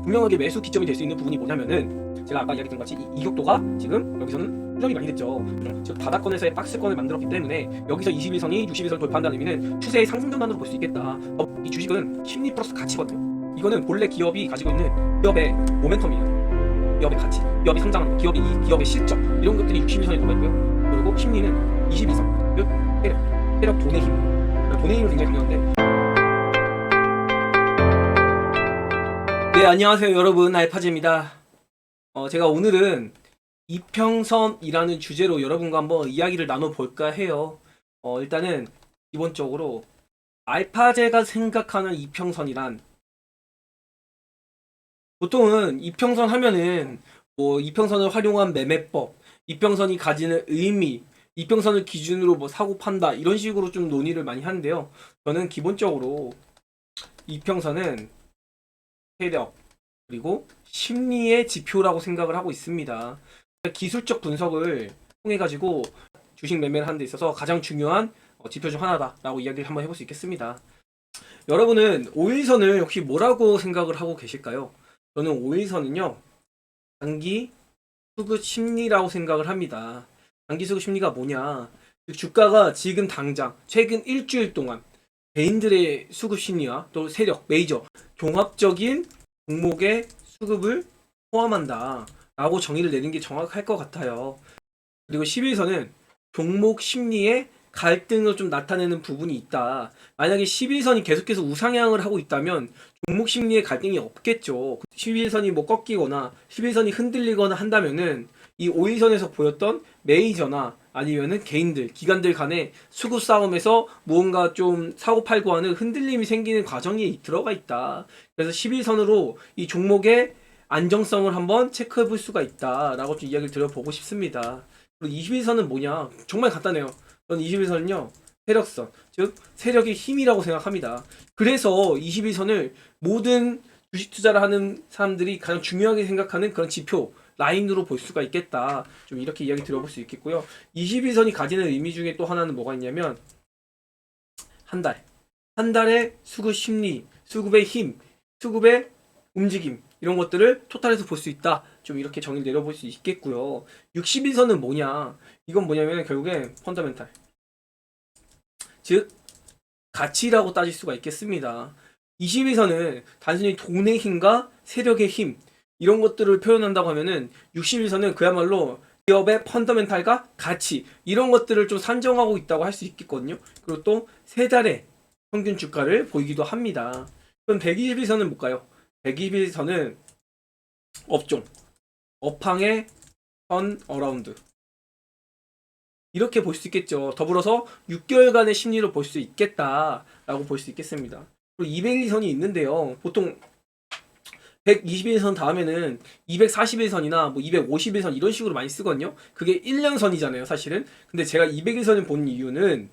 분명하게 매수 기점이 될 수 있는 부분이 뭐냐면은 제가 아까 이야기 드린 같이 이 이격도가 지금 여기서는 수정이 많이 됐죠. 즉 바닥권에서의 박스권을 만들었기 때문에 여기서 21선이 61선을 돌파한다는 의미는 추세의 상승전환으로 볼 수 있겠다. 이 주식은 심리 플러스 가치거든요. 이거는 본래 기업이 가지고 있는 기업의 모멘텀이에요. 기업의 가치, 기업이 성장하는 거, 기업의 이익, 기업의 실적 이런 것들이 61선에 들어가 있고요. 그리고 심리는 21선, 즉 세력, 돈의 힘. 돈의 힘을 굉장히 중요한데. 네, 안녕하세요 여러분, 알파제입니다. 제가 오늘은 이평선이라는 주제로 여러분과 한번 이야기를 나눠볼까 해요. 일단은 기본적으로 알파제가 생각하는 이평선이란, 보통은 이평선 하면은 뭐 이평선을 활용한 매매법, 이평선이 가지는 의미, 이평선을 기준으로 뭐 사고 판다 이런 식으로 좀 논의를 많이 하는데요. 저는 기본적으로 이평선은 세력 그리고 심리의 지표라고 생각을 하고 있습니다. 기술적 분석을 통해 가지고 주식 매매를 하는 데 있어서 가장 중요한 지표 중 하나다라고 이야기를 한번 해볼 수 있겠습니다. 여러분은 5일선을 혹시 뭐라고 생각을 하고 계실까요? 저는 5일선은요 단기 수급 심리라고 생각을 합니다. 단기 수급 심리가 뭐냐, 주가가 지금 당장 최근 일주일 동안 개인들의 수급 심리와 또 세력, 메이저 종합적인 종목의 수급을 포함한다 라고 정의를 내는 게 정확할 것 같아요. 그리고 11선은 종목 심리에 갈등을 좀 나타내는 부분이 있다. 만약에 11선이 계속해서 우상향을 하고 있다면 종목 심리에 갈등이 없겠죠. 11선이 뭐 꺾이거나 11선이 흔들리거나 한다면은 이 5일선에서 보였던 메이저나 아니면은 개인들, 기관들 간의 수급 싸움에서 무언가 좀 사고팔고 하는 흔들림이 생기는 과정이 들어가 있다. 그래서 11선으로 이 종목의 안정성을 한번 체크해 볼 수가 있다라고 좀 이야기를 드려보고 싶습니다. 그리고 21선은 뭐냐? 정말 간단해요. 저는 21선은요 세력선, 즉 세력의 힘이라고 생각합니다. 그래서 21선을 모든 주식 투자를 하는 사람들이 가장 중요하게 생각하는 그런 지표 라인으로 볼 수가 있겠다. 좀 이렇게 이야기 들어볼 수 있겠고요. 21선이 가지는 의미 중에 또 하나는 뭐가 있냐면 한 달의 수급 심리, 수급의 힘, 수급의 움직임 이런 것들을 토탈해서 볼 수 있다. 좀 이렇게 정의를 내려볼 수 있겠고요. 61선은 뭐냐? 이건 뭐냐면 결국엔 펀더멘탈, 즉 가치라고 따질 수가 있겠습니다. 21선은 단순히 돈의 힘과 세력의 힘 이런 것들을 표현한다고 하면은 61선은 그야말로 기업의 펀더멘탈과 가치 이런 것들을 좀 산정하고 있다고 할 수 있겠거든요. 그리고 또 세 달의 평균 주가를 보이기도 합니다. 그럼 121선은 뭘까요? 121선은 업종, 업황의 턴 어라운드 이렇게 볼 수 있겠죠. 더불어서 6개월간의 심리를 볼 수 있겠다라고 볼 수 있겠습니다. 그리고 201선이 있는데요. 보통 121선 다음에는 241선이나 뭐 251선 이런 식으로 많이 쓰거든요. 그게 1년선이잖아요, 사실은. 근데 제가 201선을 본 이유는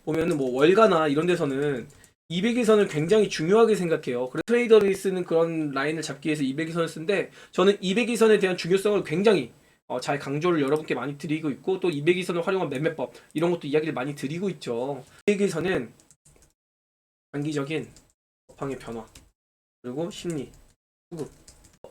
보면은 뭐 월가나 이런 데서는 201선을 굉장히 중요하게 생각해요. 그래서 트레이더들이 쓰는 그런 라인을 잡기 위해서 201선을 쓰는데 저는 201선에 대한 중요성을 굉장히 잘 강조를 여러분께 많이 드리고 있고 또 201선을 활용한 매매법 이런 것도 이야기를 많이 드리고 있죠. 201선은 단기적인 업황의 변화 그리고 심리, 수급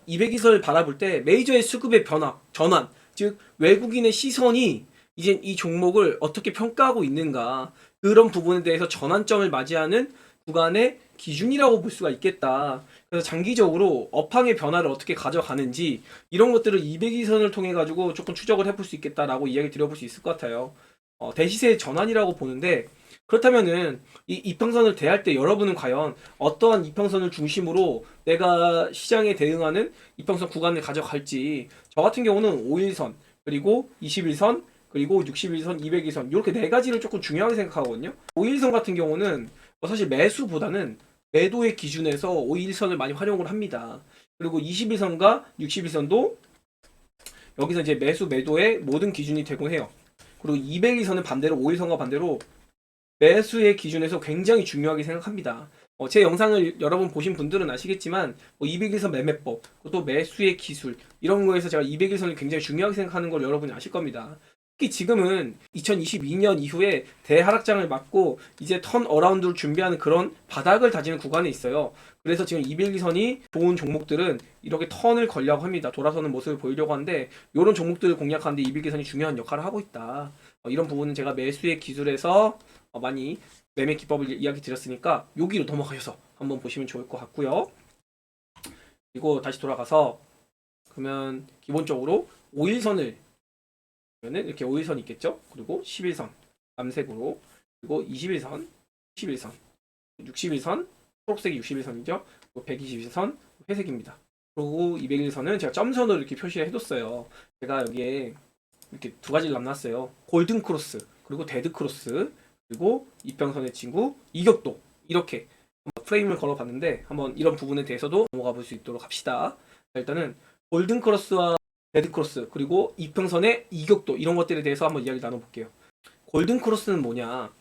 201선을 바라볼 때 메이저의 수급의 변화, 전환 즉 외국인의 시선이 이제 이 종목을 어떻게 평가하고 있는가 그런 부분에 대해서 전환점을 맞이하는 구간의 기준이라고 볼 수가 있겠다. 그래서 장기적으로 업황의 변화를 어떻게 가져가는지 이런 것들을 202선을 통해 가지고 조금 추적을 해볼 수 있겠다라고 이야기 드려볼 수 있을 것 같아요. 대시세의 전환이라고 보는데 그렇다면은 이 이평선을 대할 때 여러분은 과연 어떠한 이평선을 중심으로 내가 시장에 대응하는 이평선 구간을 가져갈지, 저 같은 경우는 5일선 그리고 21선 그리고 61선, 202선 이렇게 네 가지를 조금 중요하게 생각하거든요. 5일선 같은 경우는 사실 매수보다는 매도의 기준에서 5일선을 많이 활용을 합니다. 그리고 21선과 61선도 여기서 이제 매수 매도의 모든 기준이 되곤 해요. 그리고 202선은 반대로 5일선과 반대로 매수의 기준에서 굉장히 중요하게 생각합니다. 제 영상을 여러분 보신 분들은 아시겠지만 201선 매매법, 또 매수의 기술 이런 거에서 제가 201선을 굉장히 중요하게 생각하는 걸 여러분이 아실 겁니다. 특히 지금은 2022년 이후에 대하락장을 맞고 이제 턴 어라운드를 준비하는 그런 바닥을 다지는 구간에 있어요. 그래서 지금 200일선이 좋은 종목들은 이렇게 턴을 걸려고 합니다. 돌아서는 모습을 보이려고 하는데 이런 종목들을 공략하는데 200일선이 중요한 역할을 하고 있다. 이런 부분은 제가 매수의 기술에서 많이 매매 기법을 이야기 드렸으니까 여기로 넘어가셔서 한번 보시면 좋을 것 같고요. 그리고 다시 돌아가서 그러면 기본적으로 5일선을 이렇게 5일선 있겠죠? 그리고 11선 남색으로, 그리고 21선, 11선, 61선, 초록색이 61선이죠. 그리고 121선 회색입니다. 그리고 201선은 제가 점선으로 이렇게 표시를 해뒀어요. 제가 여기에 이렇게 두 가지를 남놨어요. 골든 크로스, 그리고 데드 크로스, 그리고 이평선의 친구 이격도, 이렇게 프레임을 걸어봤는데 한번 이런 부분에 대해서도 넘어가 볼 수 있도록 합시다. 일단은 골든 크로스와 데드 크로스, 그리고 이평선의 이격도, 이런 것들에 대해서 한번 이야기 나눠볼게요. 골든 크로스는 뭐냐?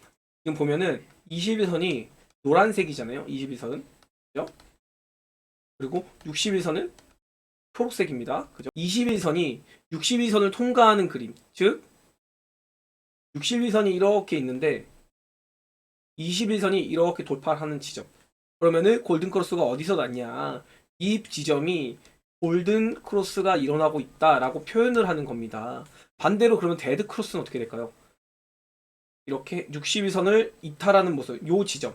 지금 보면은 21선이 노란색이잖아요. 21선은 그죠? 그리고 61선은 초록색입니다. 그죠? 21선이 62선을 통과하는 그림, 즉 61선이 이렇게 있는데 21선이 이렇게 돌파하는 지점. 그러면은 골든 크로스가 어디서 났냐? 이 지점이 골든 크로스가 일어나고 있다라고 표현을 하는 겁니다. 반대로 그러면 데드 크로스는 어떻게 될까요? 이렇게 62선을 이탈하는 모습, 요 지점.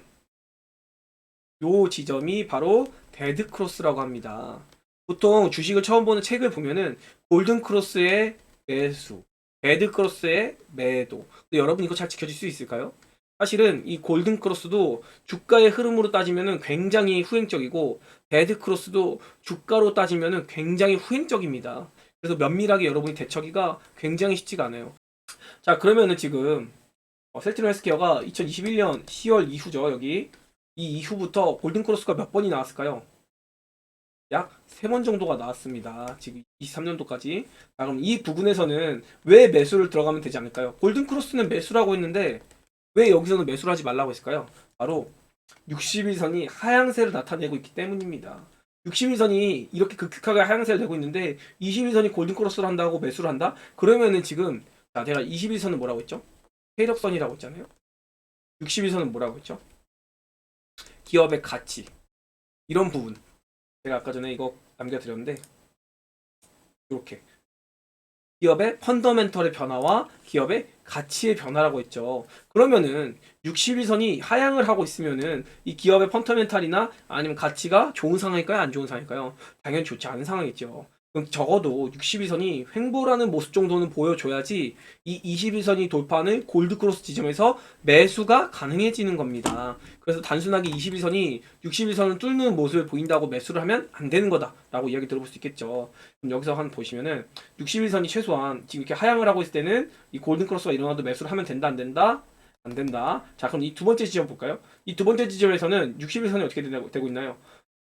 요 지점이 바로 데드 크로스라고 합니다. 보통 주식을 처음 보는 책을 보면은 골든 크로스의 매수, 데드 크로스의 매도. 근데 여러분 이거 잘 지켜질 수 있을까요? 사실은 이 골든 크로스도 주가의 흐름으로 따지면은 굉장히 후행적이고 데드 크로스도 주가로 따지면은 굉장히 후행적입니다. 그래서 면밀하게 여러분이 대처하기가 굉장히 쉽지가 않아요. 자, 그러면은 지금 셀트리온 헬스케어가 2021년 10월 이후죠. 여기 이 이후부터 골든 크로스가 몇 번이 나왔을까요? 약 3번 정도가 나왔습니다. 지금 23년도까지. 자, 그럼 이 부분에서는 왜 매수를 들어가면 되지 않을까요? 골든 크로스는 매수라고 했는데 왜 여기서는 매수를 하지 말라고 했을까요? 바로 61선이 하향세를 나타내고 있기 때문입니다. 61선이 이렇게 극격하게 하향세를 내고 있는데 21선이 골든 크로스를 한다고 매수를 한다? 그러면은 지금 자, 제가 21선은 뭐라고 했죠? 세력선이라고 했잖아요. 61선은 뭐라고 했죠? 기업의 가치. 이런 부분. 제가 아까 전에 이거 남겨드렸는데 이렇게 기업의 펀더멘털의 변화와 기업의 가치의 변화라고 했죠. 그러면은 61선이 하향을 하고 있으면은 이 기업의 펀더멘털이나 아니면 가치가 좋은 상황일까요? 안 좋은 상황일까요? 당연히 좋지 않은 상황이죠. 그럼 적어도 61선이 횡보라는 모습 정도는 보여줘야지 이 21선이 돌파하는 골드크로스 지점에서 매수가 가능해지는 겁니다. 그래서 단순하게 21선이 61선을 뚫는 모습을 보인다고 매수를 하면 안 되는 거다라고 이야기 들어볼 수 있겠죠. 그럼 여기서 한번 보시면은 61선이 최소한 지금 이렇게 하향을 하고 있을 때는 이 골든크로스가 일어나도 매수를 하면 된다, 안 된다? 안 된다. 자, 그럼 이 두 번째 지점 볼까요? 이 두 번째 지점에서는 61선이 어떻게 되고 있나요?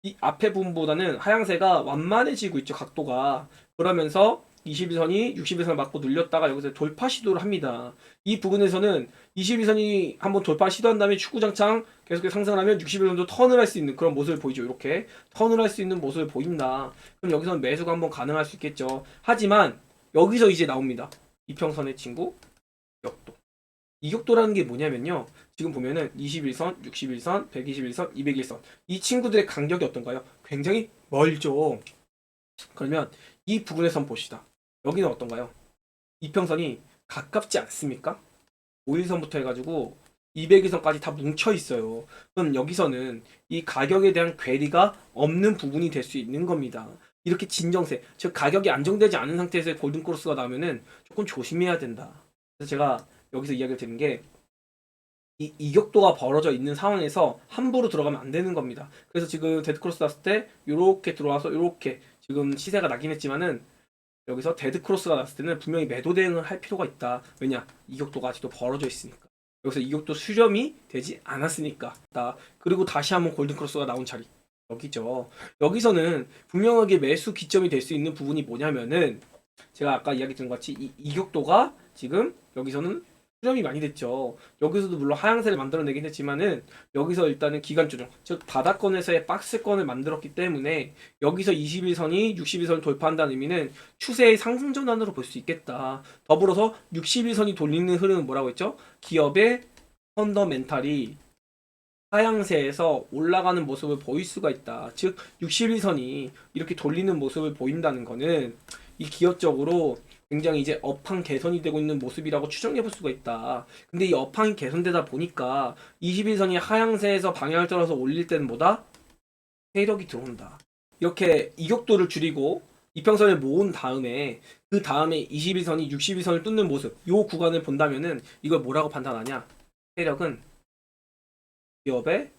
이 앞에 부분보다는 하향세가 완만해지고 있죠. 각도가. 그러면서 21선이 61선을 맞고 눌렸다가 여기서 돌파 시도를 합니다. 이 부분에서는 21선이 한번 돌파 시도한 다음에 축구장창 계속해서 상승을 하면 61선도 턴을 할 수 있는 그런 모습을 보이죠. 이렇게 턴을 할 수 있는 모습을 보인다. 그럼 여기서는 매수가 한번 가능할 수 있겠죠. 하지만 여기서 이제 나옵니다. 이평선의 친구 역도. 이격도라는 게 뭐냐면요. 지금 보면은 21선, 61선, 121선, 201선. 이 친구들의 간격이 어떤가요? 굉장히 멀죠. 그러면 이 부분에서 한번 봅시다. 여기는 어떤가요? 이평선이 가깝지 않습니까? 5일선부터 해가지고 200일선까지 다 뭉쳐 있어요. 그럼 여기서는 이 가격에 대한 괴리가 없는 부분이 될 수 있는 겁니다. 이렇게 진정세, 즉 가격이 안정되지 않은 상태에서 골든크로스가 나오면은 조금 조심해야 된다. 그래서 제가 여기서 이야기를 드린 게 이 이격도가 벌어져 있는 상황에서 함부로 들어가면 안 되는 겁니다. 그래서 지금 데드크로스 났을 때 이렇게 들어와서 이렇게 지금 시세가 나긴 했지만은 여기서 데드크로스가 났을 때는 분명히 매도 대응을 할 필요가 있다. 왜냐? 이격도가 아직도 벌어져 있으니까. 여기서 이격도 수렴이 되지 않았으니까. 그리고 다시 한번 골든크로스가 나온 자리. 여기죠. 여기서는 분명하게 매수 기점이 될 수 있는 부분이 뭐냐면은 제가 아까 이야기 드린 것 같이 이 이격도가 지금 여기서는 수렴이 많이 됐죠. 여기서도 물론 하향세를 만들어내긴 했지만은 여기서 일단은 기간 조정, 즉 바닥권에서의 박스권을 만들었기 때문에 여기서 21선이 61선을 돌파한다는 의미는 추세의 상승 전환으로 볼 수 있겠다. 더불어서 61선이 돌리는 흐름은 뭐라고 했죠? 기업의 펀더멘탈이 하향세에서 올라가는 모습을 보일 수가 있다. 즉 61선이 이렇게 돌리는 모습을 보인다는 거는 이 기업적으로 굉장히 이제 업황 개선이 되고 있는 모습이라고 추정해 볼 수가 있다. 근데 이 업황이 개선되다 보니까 21선이 하향세에서 방향을 틀어서 올릴 때는 뭐다? 세력이 들어온다. 이렇게 이격도를 줄이고 이평선을 모은 다음에 그 다음에 21선이 61선을 뚫는 모습, 요 구간을 본다면은 이걸 뭐라고 판단하냐? 세력은 기업의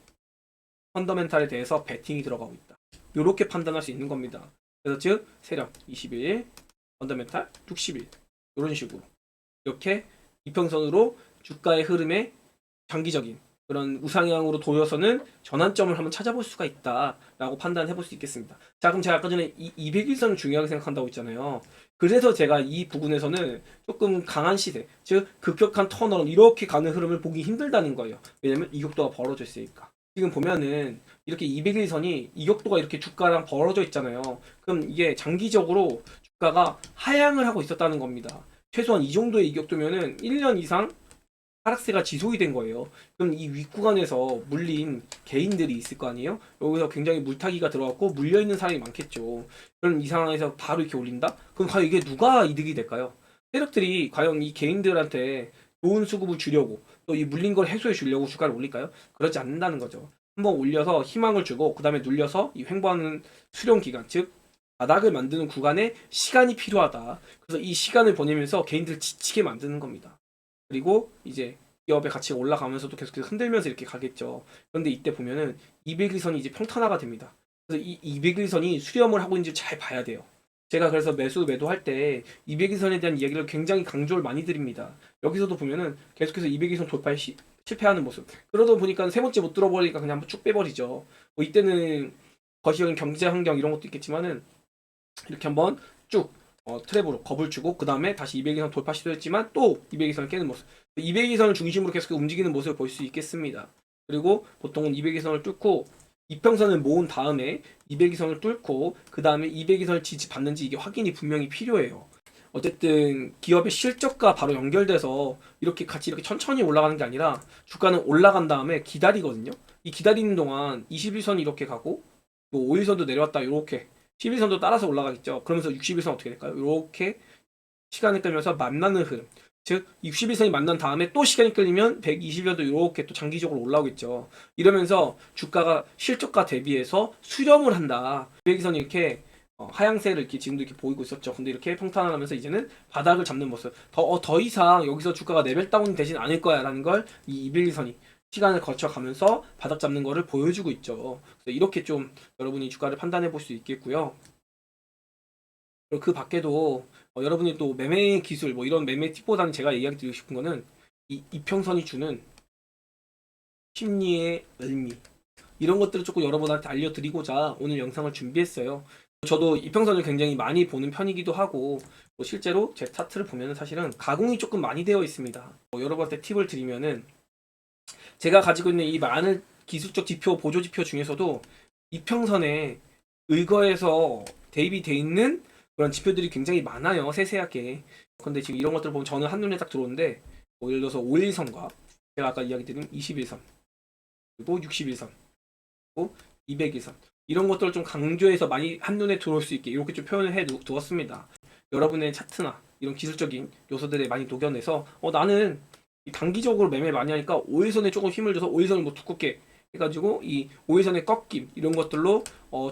펀더멘탈에 대해서 베팅이 들어가고 있다. 이렇게 판단할 수 있는 겁니다. 그래서 즉 세력 21, 펀더멘탈 61 이런 식으로 이렇게 이평선으로 주가의 흐름에 장기적인 그런 우상향으로 도여서는 전환점을 한번 찾아볼 수가 있다라고 판단해 볼 수 있겠습니다. 자, 그럼 제가 아까 전에 이 201선을 중요하게 생각한다고 했잖아요. 그래서 제가 이 부분에서는 조금 강한 시세, 즉 급격한 턴어런 이렇게 가는 흐름을 보기 힘들다는 거예요. 왜냐면 이격도가 벌어져 있으니까. 지금 보면은 이렇게 201선이 이격도가 이렇게 주가랑 벌어져 있잖아요. 그럼 이게 장기적으로 주가가 하향을 하고 있었다는 겁니다. 최소한 이 정도의 이격도면은 1년 이상 하락세가 지속이 된 거예요. 그럼 이 윗구간에서 물린 개인들이 있을 거 아니에요? 여기서 굉장히 물타기가 들어갔고 물려있는 사람이 많겠죠. 그럼 이 상황에서 바로 이렇게 올린다? 그럼 과연 이게 누가 이득이 될까요? 세력들이 과연 이 개인들한테 좋은 수급을 주려고 또 이 물린 걸 해소해 주려고 주가를 올릴까요? 그렇지 않는다는 거죠. 한번 올려서 희망을 주고 그 다음에 눌려서 이 횡보하는 수렴 기간, 즉 바닥을 만드는 구간에 시간이 필요하다. 그래서 이 시간을 보내면서 개인들을 지치게 만드는 겁니다. 그리고 이제 기업의 가치가 올라가면서도 계속해서 흔들면서 이렇게 가겠죠. 그런데 이때 보면은 201선이 이제 평탄화가 됩니다. 그래서 이 201선이 수렴을 하고 있는지 잘 봐야 돼요. 제가 그래서 매도할 때 201선에 대한 이야기를 굉장히 강조를 많이 드립니다. 여기서도 보면은 계속해서 201선 돌파에 실패하는 모습. 그러다 보니까 세 번째 못 들어버리니까 그냥 한번 쭉 빼버리죠. 뭐 이때는 거시적인 경제 환경 이런 것도 있겠지만은 이렇게 한번 쭉 트랩으로 겁을 주고 그 다음에 다시 200이선 돌파 시도했지만 또 200이선을 깨는 모습 200이선을 중심으로 계속 움직이는 모습을 볼 수 있겠습니다. 그리고 보통은 200이선을 뚫고 이평선을 모은 다음에 200이선을 뚫고 그 다음에 200이선을 지지받는지 이게 확인이 분명히 필요해요. 어쨌든 기업의 실적과 바로 연결돼서 이렇게 같이 이렇게 천천히 올라가는 게 아니라 주가는 올라간 다음에 기다리거든요. 이 기다리는 동안 21선이 이렇게 가고 뭐 5일선도 내려왔다 이렇게 11선도 따라서 올라가겠죠. 그러면서 61선 어떻게 될까요? 이렇게 시간을 끌면서 만나는 흐름. 즉 61선이 만난 다음에 또 시간이 끌리면 120여도 이렇게 또 장기적으로 올라오겠죠. 이러면서 주가가 실적과 대비해서 수렴을 한다. 200선이 이렇게 하향세를 이렇게 지금도 이렇게 보이고 있었죠. 근데 이렇게 평탄하면서 이제는 바닥을 잡는 모습. 더 이상 여기서 주가가 레벨 다운이 되진 않을 거야라는 걸 이 201선이 시간을 거쳐가면서 바닥 잡는 거를 보여주고 있죠. 그래서 이렇게 좀 여러분이 주가를 판단해 볼 수 있겠고요. 그리고 그 밖에도 여러분이 또 매매 기술 뭐 이런 매매 팁보다는 제가 이야기 드리고 싶은 거는 이 이평선이 주는 심리의 의미 이런 것들을 조금 여러분한테 알려드리고자 오늘 영상을 준비했어요. 저도 이평선을 굉장히 많이 보는 편이기도 하고 뭐 실제로 제 차트를 보면은 사실은 가공이 조금 많이 되어 있습니다. 여러분한테 팁을 드리면은 제가 가지고 있는 이 많은 기술적 지표, 보조 지표 중에서도 이평선에 의거해서 대입이 돼 있는 그런 지표들이 굉장히 많아요. 세세하게. 근데 지금 이런 것들을 보면 저는 한눈에 딱 들어오는데 뭐 예를 들어서 5일선과 제가 아까 이야기 드린 21선 그리고 61선 그리고 201선 이런 것들을 좀 강조해서 많이 한눈에 들어올 수 있게 이렇게 좀 표현을 해 두었습니다. 여러분의 차트나 이런 기술적인 요소들에 많이 녹여내서 나는 단기적으로 매매 많이 하니까 5일선에 조금 힘을 줘서 5일선을 뭐 두껍게 해가지고 이 5일선의 꺾임 이런 것들로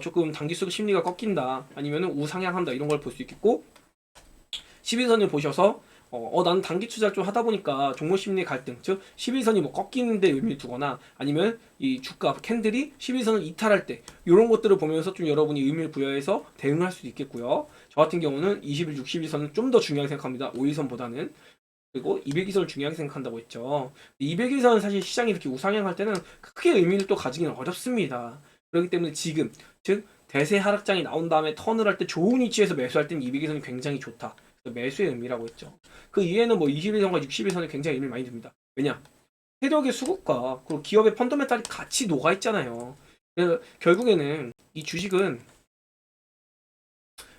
조금 단기 속 심리가 꺾인다 아니면은 우상향한다 이런 걸 볼 수 있겠고 11선을 보셔서 나는 단기 투자를 좀 하다 보니까 종목 심리 갈등 즉 11선이 뭐 꺾이는데 의미를 두거나 아니면 이 주가 캔들이 11선을 이탈할 때 이런 것들을 보면서 좀 여러분이 의미를 부여해서 대응할 수도 있겠고요. 저 같은 경우는 20일, 60일선은 좀 더 중요하게 생각합니다. 5일선보다는. 그리고 200일선을 중요하게 생각한다고 했죠. 200일선은 사실 시장이 이렇게 우상향할 때는 크게 의미를 또 가지기는 어렵습니다. 그렇기 때문에 지금 즉 대세 하락장이 나온 다음에 턴을 할 때 좋은 위치에서 매수할 때는 200일선이 굉장히 좋다. 매수의 의미라고 했죠. 그 이해는 뭐 21선과 61선이 굉장히 의미 많이 듭니다. 왜냐? 세력의 수급과 그리고 기업의 펀더멘탈이 같이 녹아 있잖아요. 그래서 결국에는 이 주식은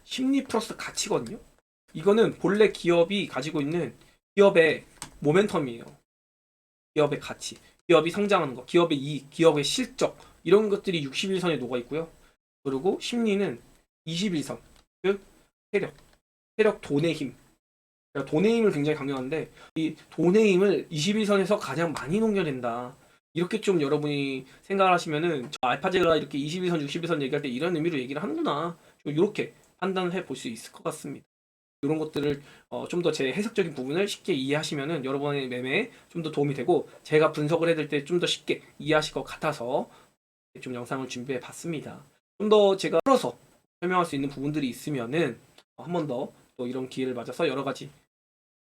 심리 플러스 가치거든요. 이거는 본래 기업이 가지고 있는 기업의 모멘텀이에요. 기업의 가치, 기업이 성장하는 거, 기업의 이익, 기업의 실적 이런 것들이 61선에 녹아 있고요. 그리고 심리는 21선, 즉 세력 돈의 힘. 그러니까 돈의 힘을 굉장히 강조하는데 이 돈의 힘을 21선에서 가장 많이 녹여낸다. 이렇게 좀 여러분이 생각을 하시면은 알파제가 이렇게 21선, 61선 얘기할 때 이런 의미로 얘기를 하는구나. 이렇게 판단을 해볼 수 있을 것 같습니다. 이런 것들을 좀 더 제 해석적인 부분을 쉽게 이해하시면은 여러분의 매매에 좀 더 도움이 되고 제가 분석을 해드릴 때 좀 더 쉽게 이해하실 것 같아서 좀 영상을 준비해 봤습니다. 좀 더 제가 풀어서 설명할 수 있는 부분들이 있으면은 한 번 더 또 이런 기회를 맞아서 여러 가지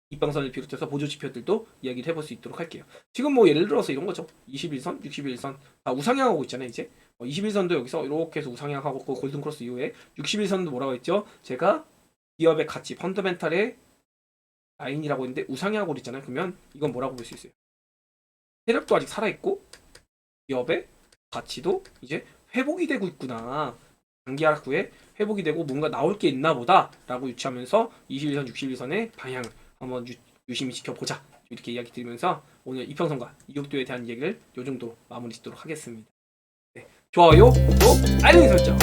이평선을 비롯해서 보조 지표들도 이야기를 해볼 수 있도록 할게요. 지금 뭐 예를 들어서 이런 거죠. 21선, 61선 다 우상향하고 있잖아요. 이제 21선도 여기서 이렇게 해서 우상향하고 그 골든크로스 이후에 61선도 뭐라고 했죠? 제가 기업의 가치, 펀더멘탈의 라인이라고 했는데 우상향하고 있잖아요. 그러면 이건 뭐라고 볼 수 있어요? 세력도 아직 살아있고 기업의 가치도 이제 회복이 되고 있구나. 장기 하락 후에 회복이 되고 뭔가 나올 게 있나 보다 라고 유추하면서 21선, 61선의 방향을 한번 유심히 지켜보자. 이렇게 이야기 드리면서 오늘 이평선과 이격도에 대한 얘기를 이 정도 마무리 짓도록 하겠습니다. 네. 좋아요, 구독, 알림 설정